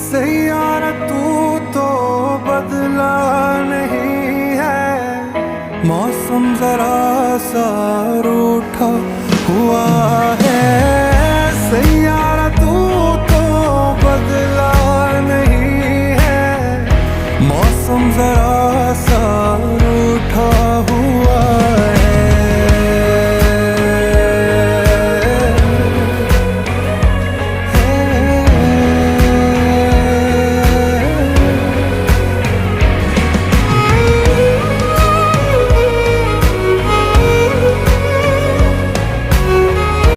सैयारा तू तो बदला नहीं है, मौसम जरा सा रूठा हुआ है। सैयारा